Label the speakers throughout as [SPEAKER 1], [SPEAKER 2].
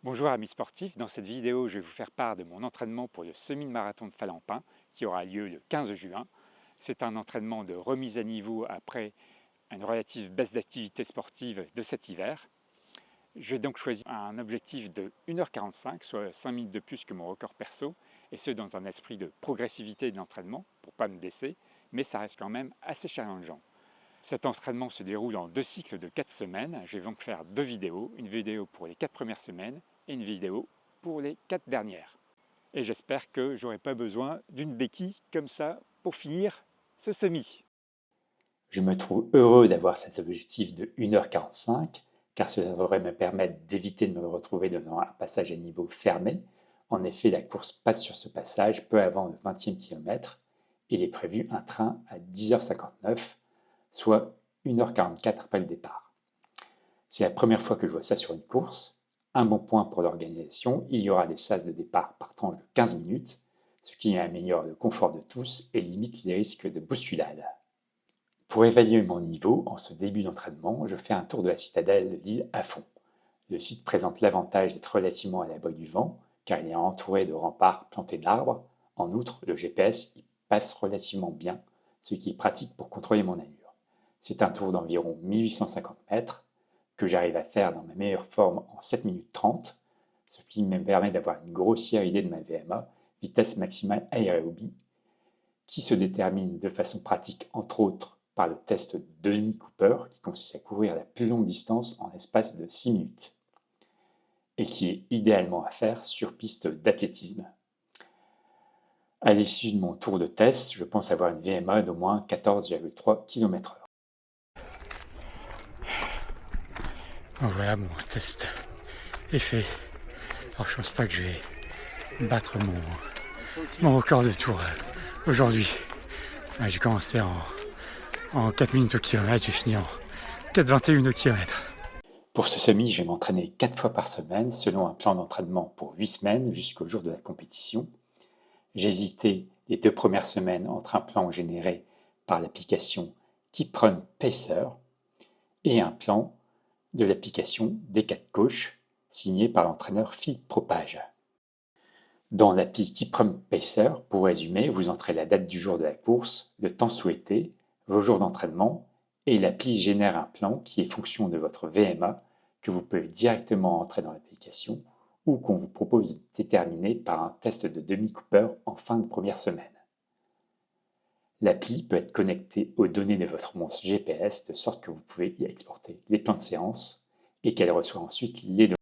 [SPEAKER 1] Bonjour amis sportifs, dans cette vidéo je vais vous faire part de mon entraînement pour le semi-marathon de Falampin qui aura lieu le 15 juin. C'est un entraînement de remise à niveau après une relative baisse d'activité sportive de cet hiver. J'ai donc choisi un objectif de 1h45, soit 5 minutes de plus que mon record perso, et ce dans un esprit de progressivité de l'entraînement pour ne pas me blesser, mais ça reste quand même assez challengeant. Cet entraînement se déroule en 2 cycles de 4 semaines. Je vais donc faire 2 vidéos, une vidéo pour les 4 premières semaines et une vidéo pour les 4 dernières. Et j'espère que j'aurai pas besoin d'une béquille comme ça pour finir ce semi.
[SPEAKER 2] Je me trouve heureux d'avoir cet objectif de 1h45 car cela devrait me permettre d'éviter de me retrouver devant un passage à niveau fermé. En effet, la course passe sur ce passage peu avant le 20e kilomètre. Il est prévu un train à 10h59, soit 1h44 après le départ. C'est la première fois que je vois ça sur une course. Un bon point pour l'organisation, il y aura des sas de départ par tranche de 15 minutes, ce qui améliore le confort de tous et limite les risques de bousculade. Pour évaluer mon niveau, en ce début d'entraînement, je fais un tour de la citadelle de l'île à fond. Le site présente l'avantage d'être relativement à l'abri du vent, car il est entouré de remparts plantés d'arbres. En outre, le GPS y passe relativement bien, ce qui est pratique pour contrôler mon allure. C'est un tour d'environ 1850 mètres que j'arrive à faire dans ma meilleure forme en 7 minutes 30, ce qui me permet d'avoir une grossière idée de ma VMA, vitesse maximale aérobie, qui se détermine de façon pratique entre autres par le test de Denis Cooper, qui consiste à courir la plus longue distance en l'espace de 6 minutes, et qui est idéalement à faire sur piste d'athlétisme. À l'issue de mon tour de test, je pense avoir une VMA d'au moins 14,3 km/h.
[SPEAKER 1] Voilà, mon test est fait. Alors je pense pas que je vais battre mon record de tour aujourd'hui. J'ai commencé en 4 minutes au kilomètre, j'ai fini en 4,21 au kilomètre.
[SPEAKER 2] Pour ce semi, je vais m'entraîner 4 fois par semaine selon un plan d'entraînement pour 8 semaines jusqu'au jour de la compétition. J'ai hésité les 2 premières semaines entre un plan généré par l'application KeepRun Pacer et un plan de l'application D4Coach, signé par l'entraîneur Philippe Propage. Dans l'appli KeepRun Pacer, pour résumer, vous entrez la date du jour de la course, le temps souhaité, vos jours d'entraînement, et l'appli génère un plan qui est fonction de votre VMA que vous pouvez directement entrer dans l'application ou qu'on vous propose de déterminer par un test de demi-Cooper en fin de première semaine. L'appli peut être connectée aux données de votre montre GPS de sorte que vous pouvez y exporter les plans de séance et qu'elle reçoit ensuite les données.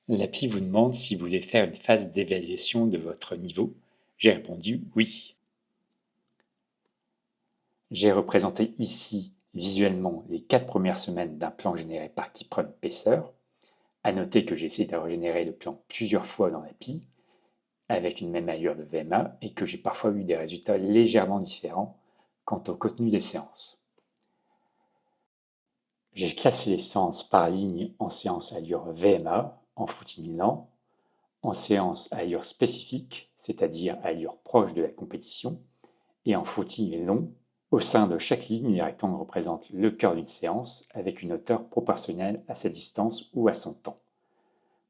[SPEAKER 2] L'appli vous demande si vous voulez faire une phase d'évaluation de votre niveau. J'ai répondu oui. J'ai représenté ici visuellement les 4 premières semaines d'un plan généré par KeepRun Pacer. À noter que j'ai essayé de régénérer le plan plusieurs fois dans l'appli avec une même allure de VMA et que j'ai parfois eu des résultats légèrement différents quant au contenu des séances. J'ai classé les séances par ligne en séance allure VMA, en footing lent, en séance allure spécifique, c'est-à-dire allure proche de la compétition, et en footing long. Au sein de chaque ligne, les rectangles représentent le cœur d'une séance avec une hauteur proportionnelle à sa distance ou à son temps.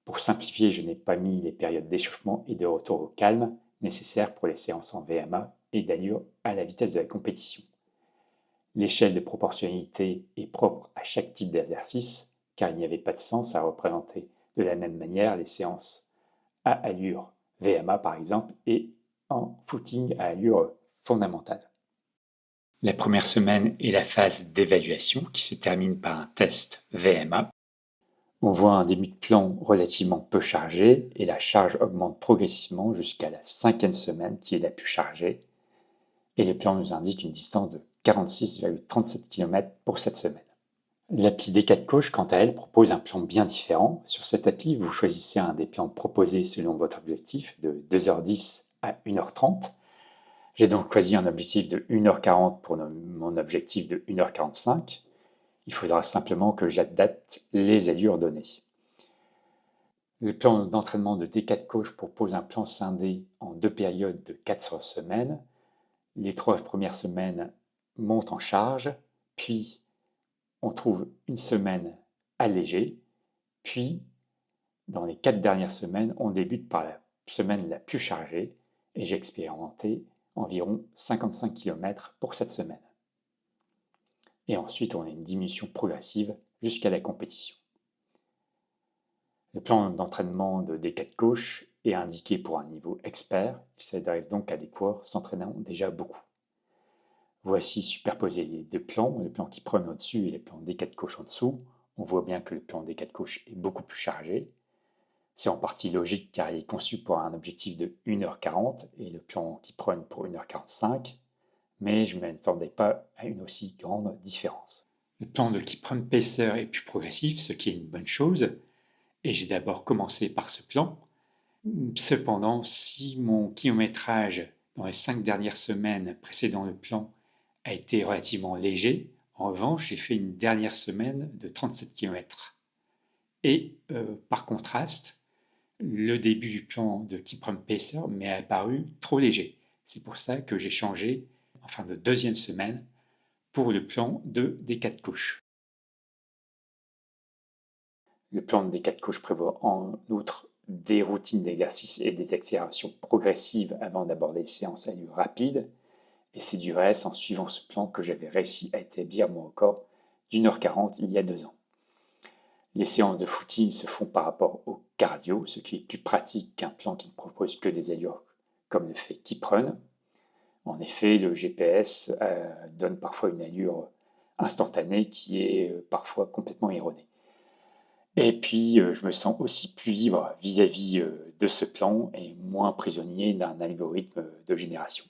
[SPEAKER 2] Pour simplifier, je n'ai pas mis les périodes d'échauffement et de retour au calme nécessaires pour les séances en VMA et d'allure à la vitesse de la compétition. L'échelle de proportionnalité est propre à chaque type d'exercice, car il n'y avait pas de sens à représenter de la même manière les séances à allure VMA par exemple et en footing à allure fondamentale. La première semaine est la phase d'évaluation qui se termine par un test VMA. On voit un début de plan relativement peu chargé et la charge augmente progressivement jusqu'à la 5e semaine qui est la plus chargée. Et le plan nous indique une distance de 46,37 km pour cette semaine. L'appli D4Coach, quant à elle, propose un plan bien différent. Sur cette appli, vous choisissez un des plans proposés selon votre objectif de 2h10 à 1h30. J'ai donc choisi un objectif de 1h40 pour mon objectif de 1h45. Il faudra simplement que j'adapte les allures données. Le plan d'entraînement de D4Coach propose un plan scindé en 2 périodes de 4 semaines. Les 3 premières semaines montent en charge, puis on trouve une semaine allégée Puis, dans les 4 dernières semaines, on débute par la semaine la plus chargée et j'ai expérimenté environ 55 km pour cette semaine. Et ensuite, on a une diminution progressive jusqu'à la compétition. Le plan d'entraînement de D4 Coach est indiqué pour un niveau expert, il s'adresse donc à des coureurs s'entraînant déjà beaucoup. Voici superposés les deux plans, le plan qui prône au-dessus et le plan D4 Coach en dessous. On voit bien que le plan D4 Coach est beaucoup plus chargé. C'est en partie logique car il est conçu pour un objectif de 1h40 et le plan qui prône pour 1h45, mais je ne m'attendais pas à une aussi grande différence. Le plan de Kiprun Pacer est plus progressif, ce qui est une bonne chose, et j'ai d'abord commencé par ce plan. Cependant, si mon kilométrage dans les 5 dernières semaines précédant le plan a été relativement léger, en revanche, j'ai fait une dernière semaine de 37 km. Et par contraste, le début du plan de Kiprun Pacer m'est apparu trop léger. C'est pour ça que j'ai changé en fin de deuxième semaine pour le plan de D4 Coach. Le plan de D4 Coach prévoit en outre des routines d'exercice et des accélérations progressives avant d'aborder les séances à allure rapide. Et c'est du reste en suivant ce plan que j'avais réussi à établir mon record d'1h40 il y a 2 ans. Les séances de footing se font par rapport au cardio, ce qui est plus pratique qu'un plan qui ne propose que des allures comme le fait Kiprun. En effet, le GPS donne parfois une allure instantanée qui est parfois complètement erronée. Et puis, je me sens aussi plus libre vis-à-vis de ce plan et moins prisonnier d'un algorithme de génération.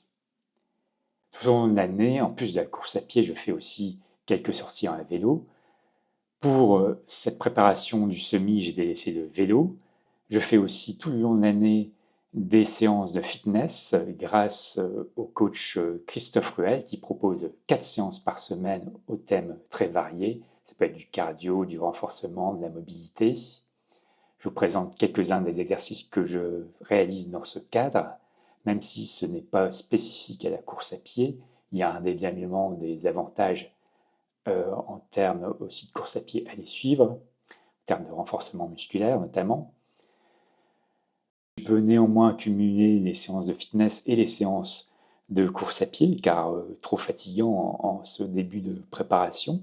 [SPEAKER 2] Tout au long de l'année, en plus de la course à pied, je fais aussi quelques sorties à vélo. Pour cette préparation du semi, j'ai délaissé le vélo. Je fais aussi tout le long de l'année des séances de fitness grâce au coach Christophe Ruel qui propose 4 séances par semaine aux thèmes très variés. Ça peut être du cardio, du renforcement, de la mobilité. Je vous présente quelques-uns des exercices que je réalise dans ce cadre. Même si ce n'est pas spécifique à la course à pied, il y a indéniablement des avantages en termes aussi de course à pied à les suivre, en termes de renforcement musculaire notamment. Je peux néanmoins cumuler les séances de fitness et les séances de course à pied, car trop fatigant en ce début de préparation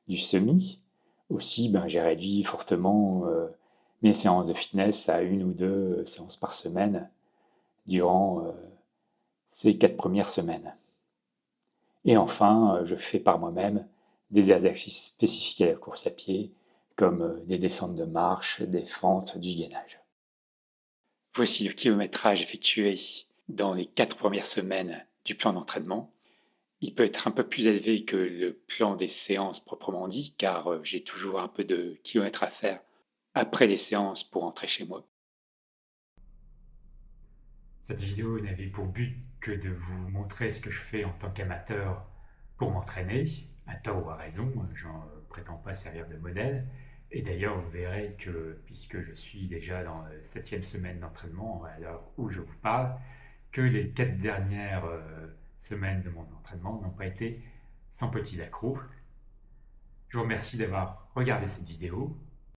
[SPEAKER 2] du semi. Aussi, j'ai réduit fortement mes séances de fitness à 1 ou 2 séances par semaine durant ces 4 premières semaines. Et enfin, je fais par moi-même des exercices spécifiques à la course à pied, comme des descentes de marche, des fentes, du gainage. Voici le kilométrage effectué dans les 4 premières semaines du plan d'entraînement. Il peut être un peu plus élevé que le plan des séances proprement dit, car j'ai toujours un peu de kilomètres à faire après les séances pour rentrer chez moi.
[SPEAKER 1] Cette vidéo n'avait pour but que de vous montrer ce que je fais en tant qu'amateur pour m'entraîner, à tort ou à raison, j'en prétends pas servir de modèle. Et d'ailleurs, vous verrez que, puisque je suis déjà dans la 7e semaine d'entraînement à l'heure où je vous parle, que les 4 dernières semaines de mon entraînement n'ont pas été sans petits accros. Je vous remercie d'avoir regardé cette vidéo.